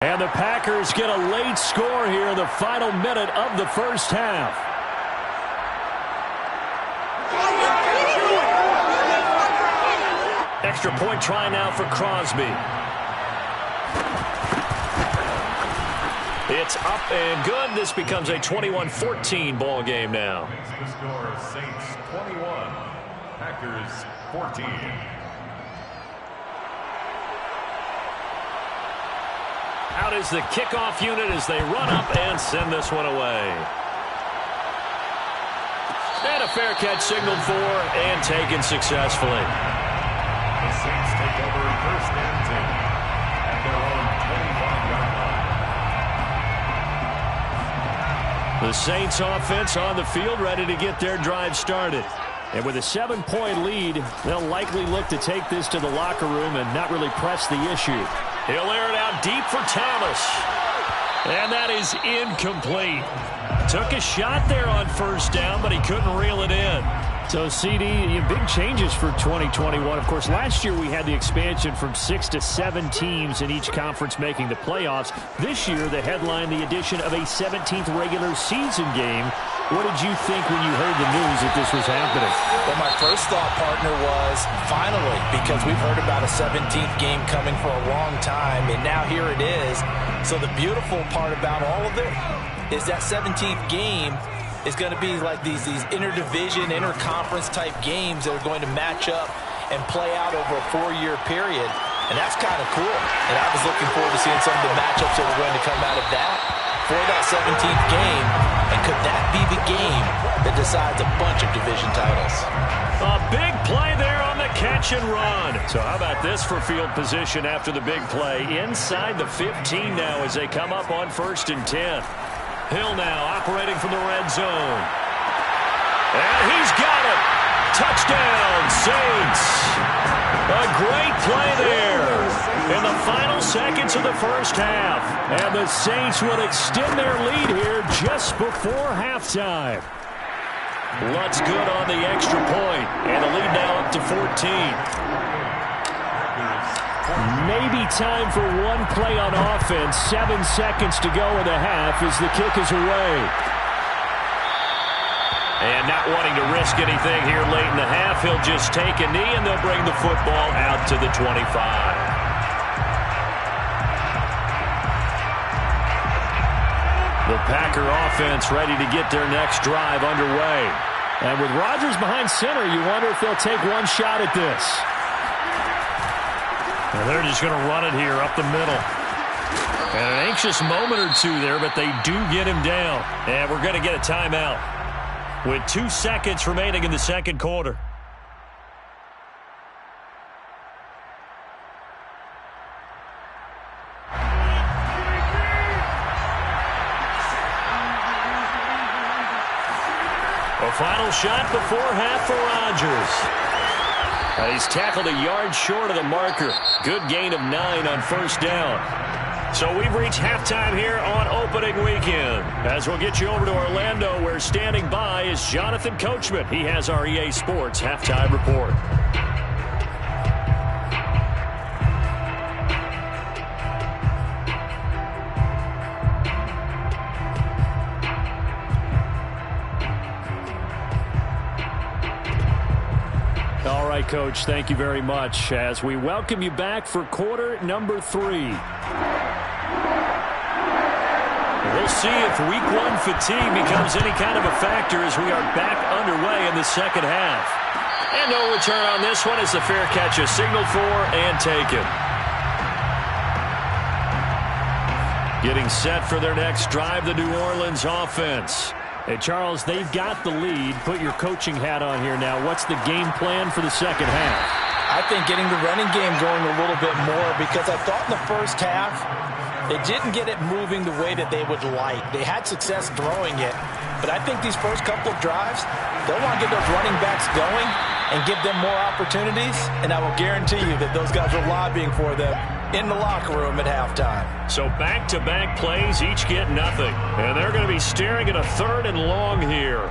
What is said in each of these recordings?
And the Packers get a late score here in the final minute of the first half. Extra point try now for Crosby. It's up and good. This becomes a 21-14 ball game now. The score, Saints 21, Packers 14. Out is the kickoff unit as they run up and send this one away. And a fair catch signaled for and taken successfully. The Saints take over first and 10 at their own 25-yard line. The Saints offense on the field ready to get their drive started. And with a 7-point lead, they'll likely look to take this to the locker room and not really press the issue. He'll air it out deep for Thomas. And that is incomplete. Took a shot there on first down, but he couldn't reel it in. So, CD, big changes for 2021. Of course, last year we had the expansion from 6 to 7 teams in each conference making the playoffs. This year, the headline, the addition of a 17th regular season game. What did you think when you heard the news that this was happening? Well, my first thought, partner, was finally, because we've heard about a 17th game coming for a long time, and now here it is. So the beautiful part about all of it is that 17th game is going to be like these interdivision, interconference type games that are going to match up and play out over a 4-year period. And that's kind of cool. And I was looking forward to seeing some of the matchups that were going to come out of that for that 17th game. And could that be the game that decides a bunch of division titles? A big play there on the catch and run. So how about this for field position after the big play? Inside the 15 now as they come up on 1st and 10. Hill now operating from the red zone. And he's got it. Touchdown, Saints. A great play there in the final seconds of the first half. And the Saints will extend their lead here just before halftime. Lutz good on the extra point. And the lead now up to 14. Maybe time for one play on offense. 7 seconds to go in the half as the kick is away. And not wanting to risk anything here late in the half, he'll just take a knee and they'll bring the football out to the 25. The Packer offense ready to get their next drive underway. And with Rodgers behind center, you wonder if they'll take one shot at this. And they're just going to run it here up the middle. And an anxious moment or two there, but they do get him down. And we're going to get a timeout with 2 seconds remaining in the second quarter. A final shot before half for Rodgers. He's tackled a yard short of the marker. Good gain of 9 on first down. So we've reached halftime here on opening weekend. As we'll get you over to Orlando, where standing by is Jonathan Coachman. He has our EA Sports halftime report. All right, Coach, thank you very much as we welcome you back for quarter number 3. We'll see if week 1 fatigue becomes any kind of a factor as we are back underway in the second half. And no return on this one as the fair catch is signaled for and taken. Getting set for their next drive, the New Orleans offense. Hey, Charles, they've got the lead. Put your coaching hat on here now. What's the game plan for the second half? I think getting the running game going a little bit more, because I thought in the first half they didn't get it moving the way that they would like. They had success throwing it, but I think these first couple of drives, they'll want to get those running backs going and give them more opportunities, and I will guarantee you that those guys are lobbying for them in the locker room at halftime. So back-to-back plays, each get nothing. And they're going to be staring at a 3rd and long here.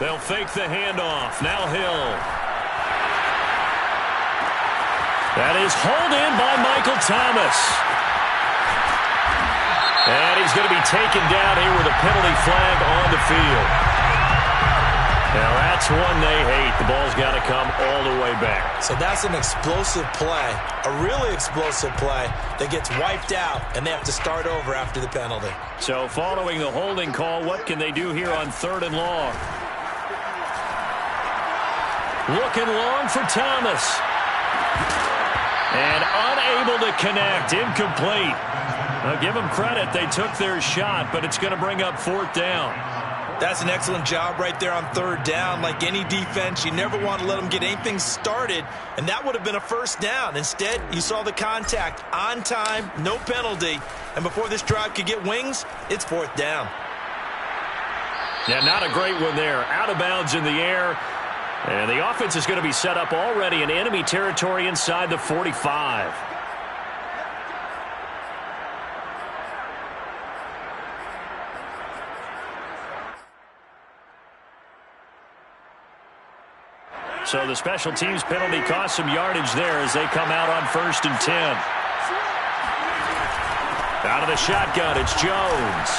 They'll fake the handoff. Now Hill. That is hauled in by Michael Thomas. And he's going to be taken down here with a penalty flag on the field. Now that's one they hate. The ball's got to come all the way back. So that's an explosive play, a really explosive play that gets wiped out, and they have to start over after the penalty. So following the holding call, what can they do here on 3rd and long? Looking long for Thomas. And unable to connect. Incomplete. Now give them credit. They took their shot, but it's going to bring up 4th down. That's an excellent job right there on 3rd down. Like any defense, you never want to let them get anything started, and that would have been a 1st down. Instead, you saw the contact on time, no penalty, and before this drive could get wings, it's 4th down. Yeah, not a great one there. Out of bounds in the air. And the offense is going to be set up already in enemy territory inside the 45. So the special teams penalty cost some yardage there as they come out on 1st and 10. Out of the shotgun, it's Jones.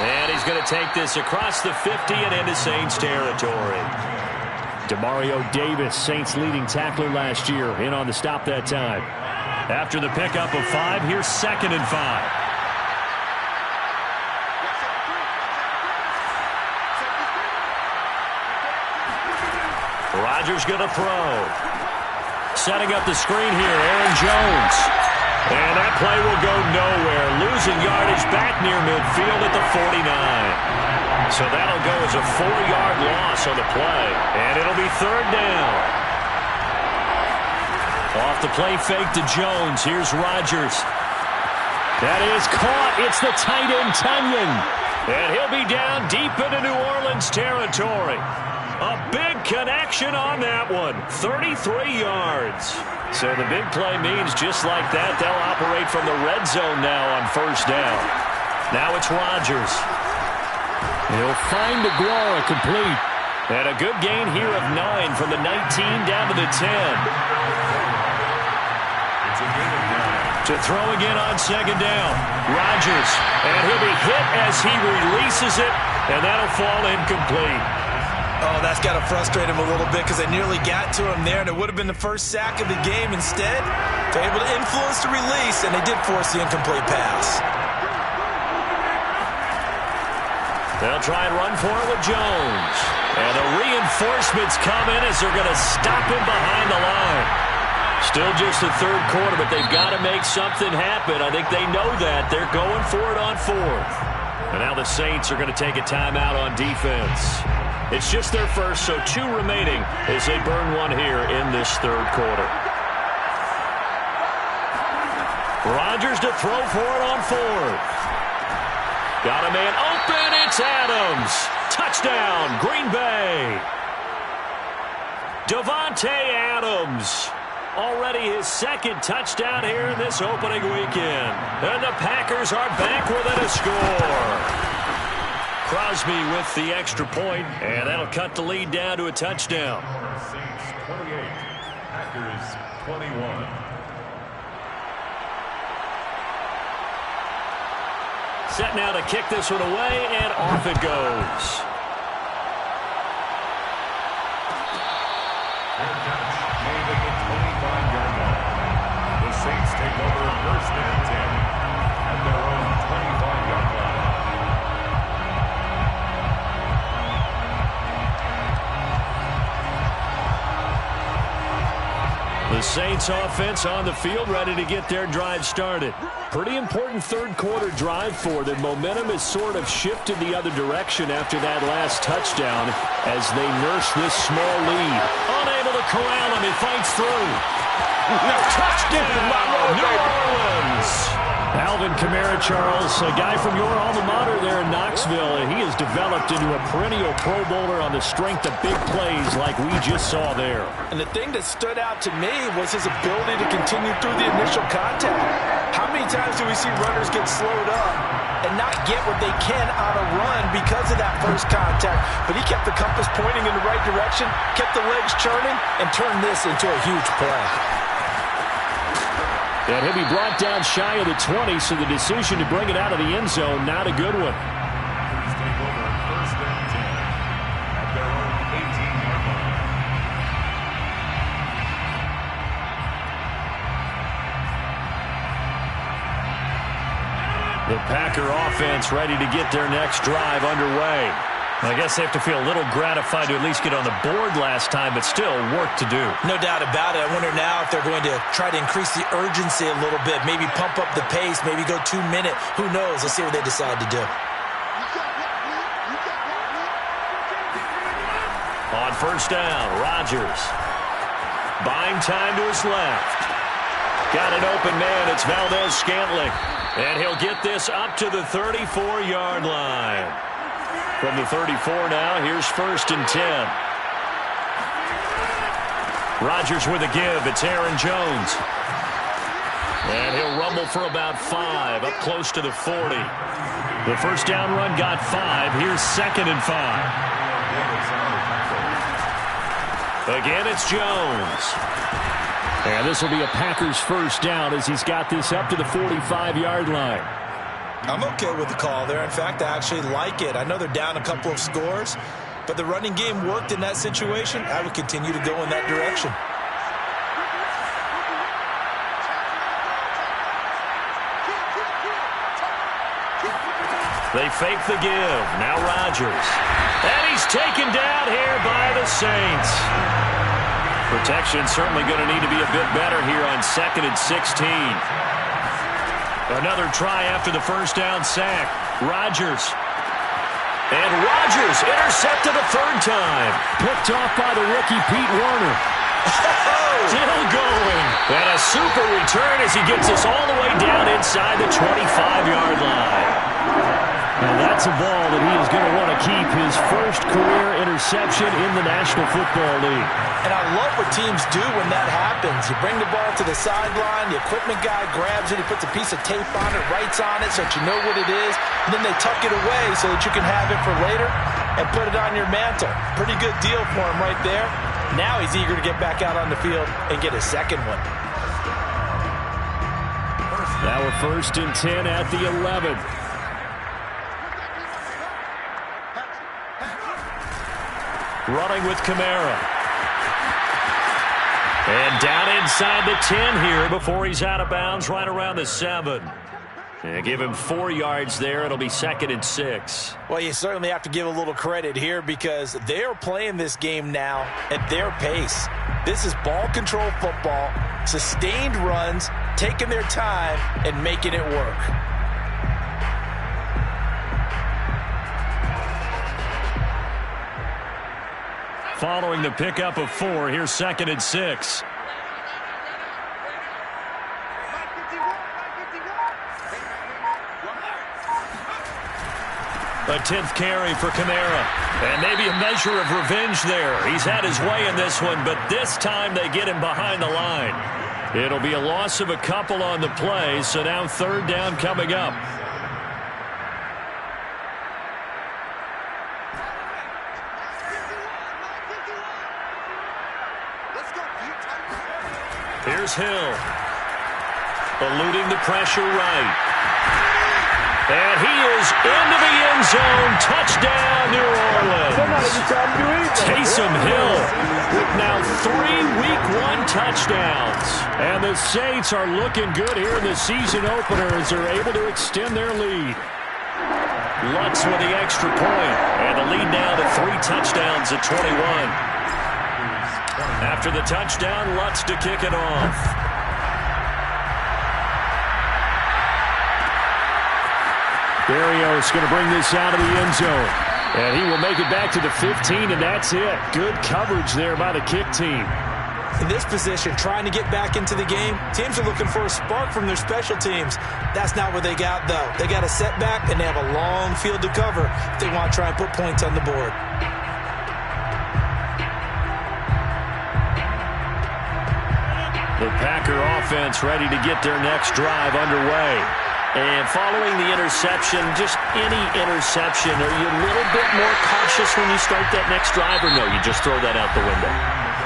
And he's going to take this across the 50 and into Saints territory. Demario Davis, Saints leading tackler last year, in on the stop that time. After the pickup of 5, here's 2nd and 5. Rodgers going to throw. Setting up the screen here, Aaron Jones. And that play will go nowhere. Losing yardage back near midfield at the 49. So that'll go as a 4-yard loss on the play. And it'll be 3rd down. Off the play fake to Jones. Here's Rodgers. That is caught. It's the tight end, Tunyon. And he'll be down deep into New Orleans territory. A big connection on that one. 33 yards. So the big play means just like that, they'll operate from the red zone now on 1st down. Now it's Rodgers. He'll find Aguara complete. And a good gain here of 9 from the 19 down to the 10. To throw again on 2nd down. Rodgers. And he'll be hit as he releases it. And that'll fall incomplete. Oh, that's got to frustrate him a little bit because they nearly got to him there, and it would have been the first sack of the game. Instead, they're able to influence the release, and they did force the incomplete pass. They'll try and run for it with Jones. And the reinforcements come in as they're going to stop him behind the line. Still just the 3rd quarter, but they've got to make something happen. I think they know that. They're going for it on 4th. And now the Saints are going to take a timeout on defense. It's just their first, so 2 remaining as they burn one here in this 3rd quarter. Rodgers to throw for it on 4th. Got a man open. It's Adams. Touchdown, Green Bay. Davante Adams. Already his 2nd touchdown here in this opening weekend. And the Packers are back within a score. Crosby with the extra point, and that'll cut the lead down to a touchdown. Saints 28, Packers 21. Set now to kick this one away, and off it goes. Fair catch made at the 25-yard line. The Saints take over 1st and 10 at their own 25-yard line. The Saints offense on the field, ready to get their drive started. Pretty important 3rd quarter drive for them. Momentum has sort of shifted the other direction after that last touchdown as they nurse this small lead. Unable to corral him. He fights through. Touchdown, New Orleans. Alvin Kamara, Charles, a guy from your alma mater there in Knoxville. He has developed into a perennial Pro Bowler on the strength of big plays like we just saw there. And the thing that stood out to me was his ability to continue through the initial contact. How many times do we see runners get slowed up and not get what they can on a run because of that first contact? But he kept the compass pointing in the right direction, kept the legs churning, and turned this into a huge play. And he'll be brought down shy of the 20, so the decision to bring it out of the end zone, not a good one. Take over first and 10 at their own 18-yard line. The Packer offense ready to get their next drive underway. I guess they have to feel a little gratified to at least get on the board last time, but still work to do. No doubt about it. I wonder now if they're going to try to increase the urgency a little bit, maybe pump up the pace, maybe go 2 minute. Who knows? Let's see what they decide to do. On first down, Rodgers. Buying time to his left. Got an open man. It's Valdez-Scantling. And he'll get this up to the 34-yard line. From the 34 now, here's first and 10. Rodgers with a give. It's Aaron Jones. And he'll rumble for about 5, up close to the 40. The first down run got 5. Here's second and 5. Again, it's Jones. And this will be a Packers first down as he's got this up to the 45-yard line. I'm okay with the call there. In fact, I actually like it. I know they're down a couple of scores, but the running game worked in that situation. I would continue to go in that direction. They fake the give. Now Rodgers. And he's taken down here by the Saints. Protection certainly going to need to be a bit better here on second and 16. Another try after the first down sack. Rodgers. And Rodgers intercepted a third time. Picked off by the rookie Pete Werner. Still going. And a super return as he gets us all the way down inside the 25-yard line. And that's a ball that he is going to want to keep, his first career interception in the National Football League. And I love what teams do when that happens. You bring the ball to the sideline, the equipment guy grabs it, he puts a piece of tape on it, writes on it so that you know what it is, and then they tuck it away so that you can have it for later and put it on your mantle. Pretty good deal for him right there. Now he's eager to get back out on the field and get his second one. Now a first and 10 at the 11. Running with Kamara. And down inside the 10 here before he's out of bounds right around the 7. And give him 4 yards there. It'll be second and 6. Well, you certainly have to give a little credit here because they're playing this game now at their pace. This is ball control football, sustained runs, taking their time, and making it work. Following the pickup of 4, here's second and 6. A 10th carry for Kamara. And maybe a measure of revenge there. He's had his way in this one, but this time they get him behind the line. It'll be a loss of a couple on the play, so now third down coming up. Here's Hill. Eluding the pressure right. And he is into the end zone. Touchdown, New Orleans. Taysom Hill with now 3 Week 1 touchdowns. And the Saints are looking good here in the season opener as they're able to extend their lead. Lutz with the extra point. And the lead now to 3 touchdowns at 21. After the touchdown, Lutz to kick it off. Berrios going to bring this out of the end zone. And he will make it back to the 15, and that's it. Good coverage there by the kick team. In this position, trying to get back into the game, teams are looking for a spark from their special teams. That's not what they got, though. They got a setback, and they have a long field to cover if they want to try and put points on the board. The Packer offense ready to get their next drive underway. And following the interception, just any interception, are you a little bit more cautious when you start that next drive, or no, you just throw that out the window?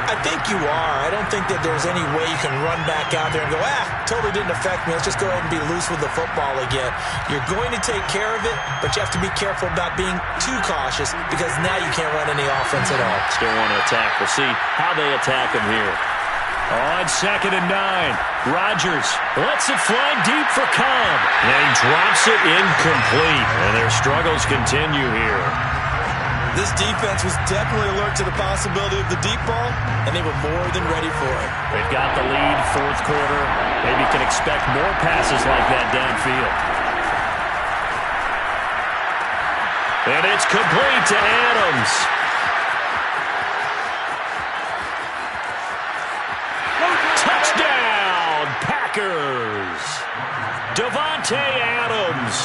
I think you are. I don't think that there's any way you can run back out there and go, totally didn't affect me. Let's just go ahead and be loose with the football again. You're going to take care of it, but you have to be careful about being too cautious because now you can't run any offense at all. Still want to attack. We'll see how they attack him here. On 2nd and 9, Rodgers lets it fly deep for Cobb. And he drops it incomplete. And their struggles continue here. This defense was definitely alert to the possibility of the deep ball, and they were more than ready for it. They've got the lead, 4th quarter. Maybe you can expect more passes like that downfield. And it's complete to Adams. Touchdown, Packers. Davante Adams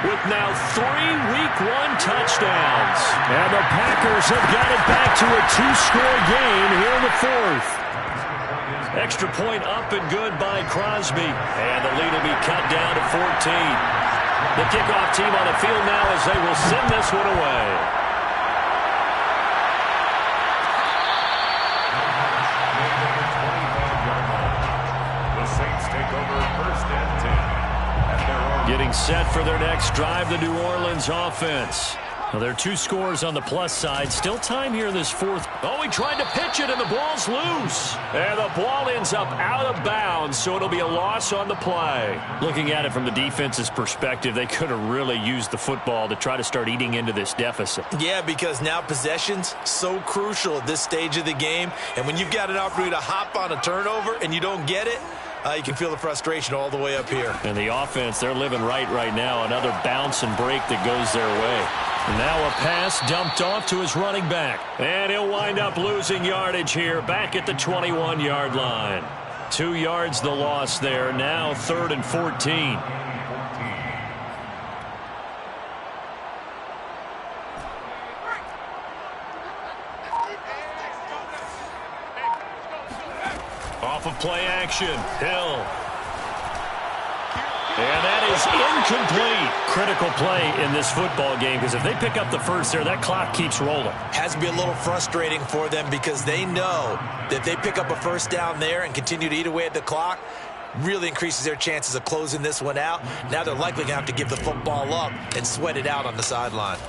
with now 3 Week 1 touchdowns. And the Packers have got it back to a 2-score game here in the 4th. Extra point up and good by Crosby. And the lead will be cut down to 14. The kickoff team on the field now as they will send this one away. The Saints take over 1st and 10. Getting set for their next drive, the New Orleans offense. Well, there are 2 scores on the plus side. Still time here in this 4th. Oh, he tried to pitch it, and the ball's loose. And the ball ends up out of bounds, so it'll be a loss on the play. Looking at it from the defense's perspective, they could have really used the football to try to start eating into this deficit. Yeah, because now possession's so crucial at this stage of the game. And when you've got an opportunity to hop on a turnover and you don't get it, you can feel the frustration all the way up here. And the offense, they're living right now. Another bounce and break that goes their way. And now a pass dumped off to his running back. And he'll wind up losing yardage here back at the 21-yard line. 2 yards the loss there. Now 3rd and 14. Off of play action, Hill. And that is incomplete. Critical play in this football game because if they pick up the first there, that clock keeps rolling. Has to be a little frustrating for them because they know that if they pick up a first down there and continue to eat away at the clock, really increases their chances of closing this one out. Now they're likely going to have to give the football up and sweat it out on the sideline.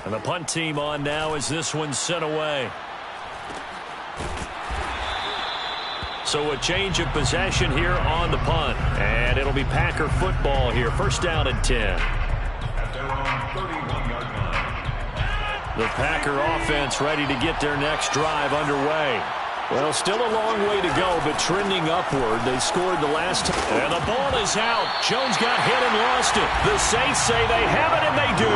And the punt team on now as this one's sent away. So a change of possession here on the punt. And it'll be Packer football here. 1st down and 10. At their own 31-yard line. The Packer offense ready to get their next drive underway. Well, still a long way to go, but trending upward. They scored the last time. And the ball is out. Jones got hit and lost it. The Saints say they have it, and they do.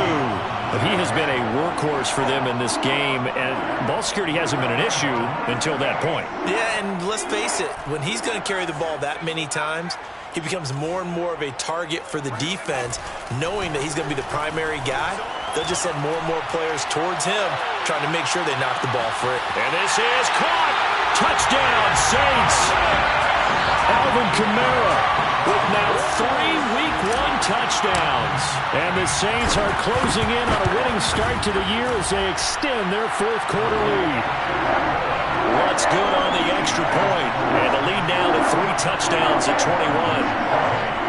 But he has been a workhorse for them in this game, and ball security hasn't been an issue until that point. Yeah, and let's face it, when he's going to carry the ball that many times, he becomes more and more of a target for the defense, knowing that he's going to be the primary guy. They'll just send more and more players towards him, trying to make sure they knock the ball free. And this is caught. Touchdown, Saints. Alvin Kamara with now 3 Week 1 touchdowns. And the Saints are closing in on a winning start to the year as they extend their 4th quarter lead. What's good on the extra point? And the lead now to 3 touchdowns at 21.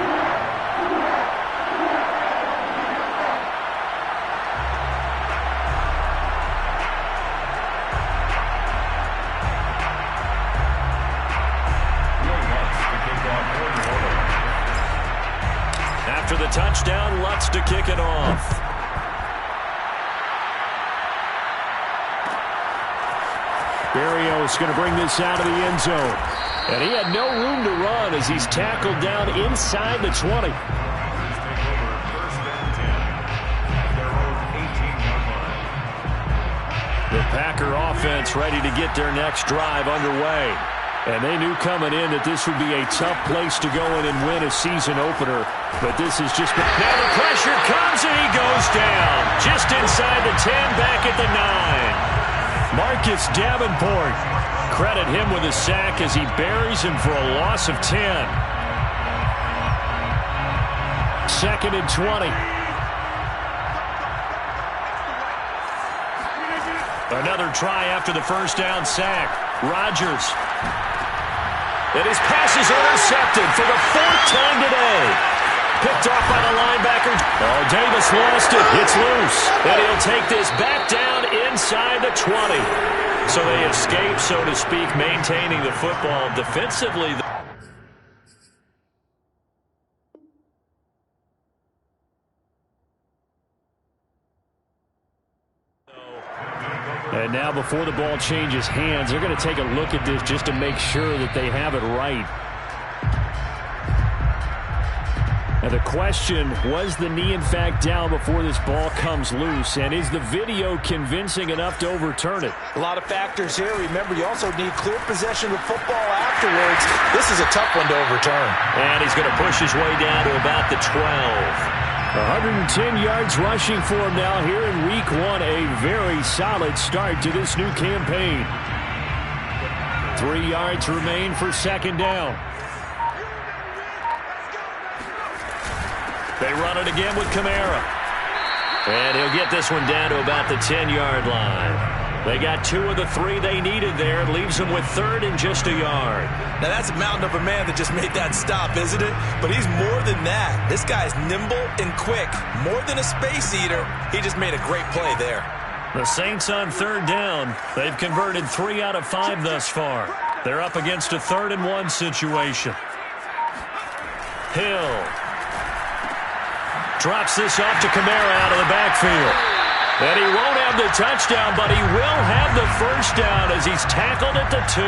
After the touchdown, Lutz to kick it off. Berrios going to bring this out of the end zone. And he had no room to run as he's tackled down inside the 20. The Packer offense ready to get their next drive underway. And they knew coming in that this would be a tough place to go in and win a season opener. But this has just been... Now the pressure comes and he goes down. Just inside the 10, back at the 9. Marcus Davenport. Credit him with a sack as he buries him for a loss of 10. 2nd and 20. Another try after the first down sack. Rodgers. And his pass is intercepted for the 4th time today. Picked off by the linebacker. Oh, Davis lost it. It's loose. And he'll take this back down inside the 20. So they escape, so to speak, maintaining the football defensively. And now before the ball changes hands, they're going to take a look at this just to make sure that they have it right. Now the question, was the knee in fact down before this ball comes loose? And is the video convincing enough to overturn it? A lot of factors here. Remember, you also need clear possession of the football afterwards. This is a tough one to overturn. And he's going to push his way down to about the 12. 110 yards rushing for him now here in week 1. A very solid start to this new campaign. 3 yards remain for 2nd down. They run it again with Kamara. And he'll get this one down to about the 10-yard line. They got 2 of the 3 they needed there. It leaves them with 3rd and just a yard. Now, that's a mountain of a man that just made that stop, isn't it? But he's more than that. This guy's nimble and quick. More than a space eater. He just made a great play there. The Saints on 3rd down. They've converted 3 out of 5 thus far. They're up against a 3rd and 1 situation. Hill drops this off to Kamara out of the backfield. And he won't have the touchdown, but he will have the first down as he's tackled at the 2.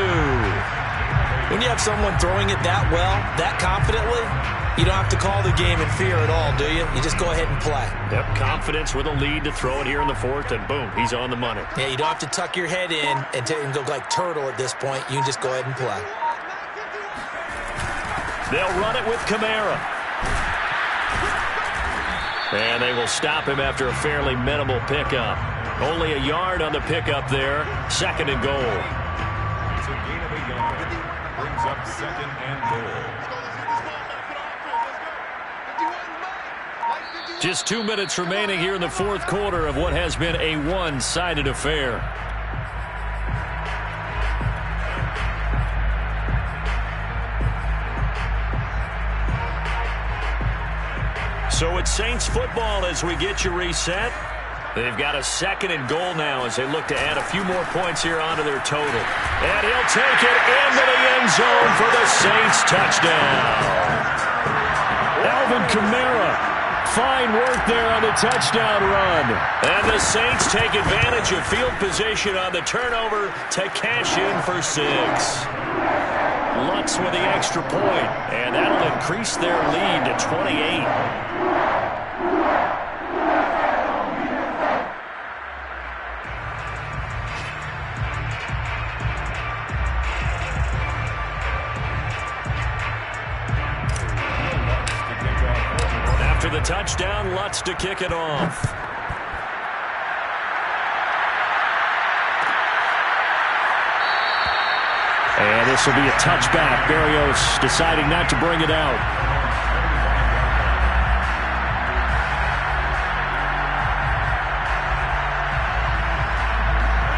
When you have someone throwing it that well, that confidently, you don't have to call the game in fear at all, do you? You just go ahead and play. Yep, confidence with a lead to throw it here in the 4th, and boom, he's on the money. Yeah, you don't have to tuck your head in and go like turtle at this point. You can just go ahead and play. They'll run it with Kamara. And they will stop him after a fairly minimal pickup. Only a yard on the pickup there. 2nd and goal. It's a gain of a yard. Brings up 2nd and goal. Just 2 minutes remaining here in the 4th quarter of what has been a one-sided affair. So it's Saints football as we get you reset. They've got a 2nd and goal now as they look to add a few more points here onto their total. And he'll take it into the end zone for the Saints touchdown. Alvin Kamara, fine work there on the touchdown run. And the Saints take advantage of field position on the turnover to cash in for 6. Lutz with the extra point, and that'll increase their lead to 28. After the touchdown, Lutz to kick it off. And this will be a touchback. Berrios deciding not to bring it out.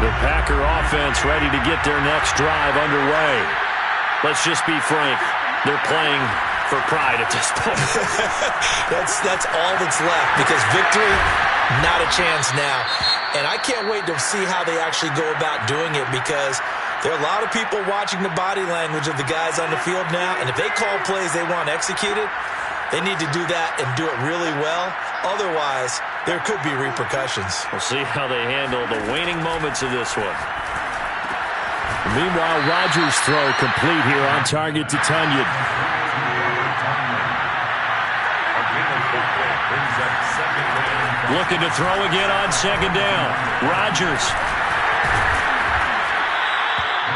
The Packer offense ready to get their next drive underway. Let's just be frank. They're playing for pride at this point. That's all that's left, because victory, not a chance now. And I can't wait to see how they actually go about doing it, because there are a lot of people watching the body language of the guys on the field now, and if they call plays they want executed, they need to do that and do it really well. Otherwise, there could be repercussions. We'll see how they handle the waning moments of this one. Meanwhile, Rodgers' throw complete here on target to Tunyon. Brings up 2nd down. Looking to throw again on 2nd down. Rodgers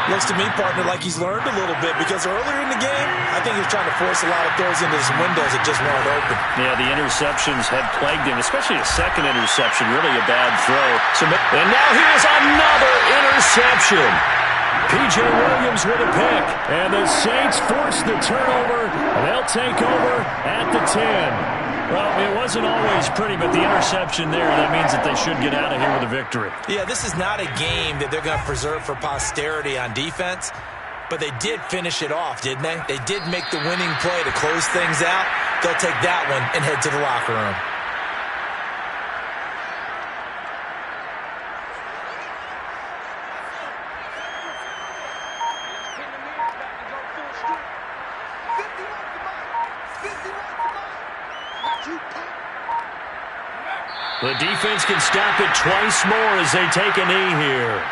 Looks to me, partner, like he's learned a little bit, because earlier in the game, I think he was trying to force a lot of throws into some windows that just weren't open. Yeah, the interceptions had plagued him, especially a second interception, really a bad throw. And now here's another interception. P.J. Williams with a pick, and the Saints force the turnover. They'll take over at the 10. Well, it wasn't always pretty, but the interception there, that means that they should get out of here with a victory. Yeah, this is not a game that they're going to preserve for posterity on defense, but they did finish it off, didn't they? They did make the winning play to close things out. They'll take that one and head to the locker room. The defense can stop it twice more as they take a knee here.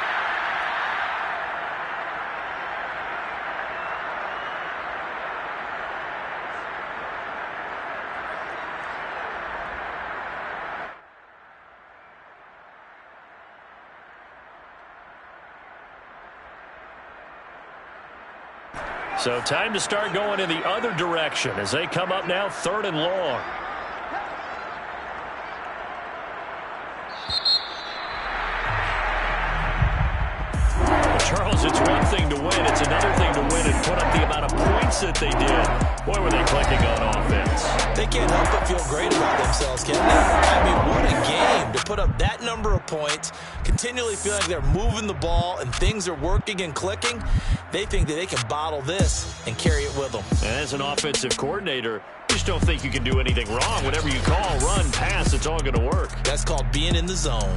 So time to start going in the other direction as they come up now 3rd and long. Charles, it's one thing to win. It's another thing to win and put up the amount of points that they did. Boy, were they clicking on offense. They can't help but feel great about themselves, can they? I mean, what a game to put up that number of points, continually feel like they're moving the ball and things are working and clicking. They think that they can bottle this and carry it with them. And as an offensive coordinator, you just don't think you can do anything wrong. Whatever you call, run, pass, it's all going to work. That's called being in the zone.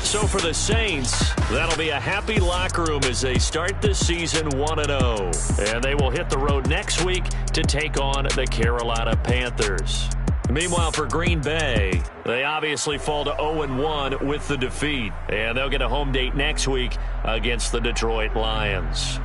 So for the Saints, that'll be a happy locker room as they start this season 1-0. And they will hit the road next week to take on the Carolina Panthers. Meanwhile, for Green Bay, they obviously fall to 0-1 with the defeat. And they'll get a home date next week against the Detroit Lions.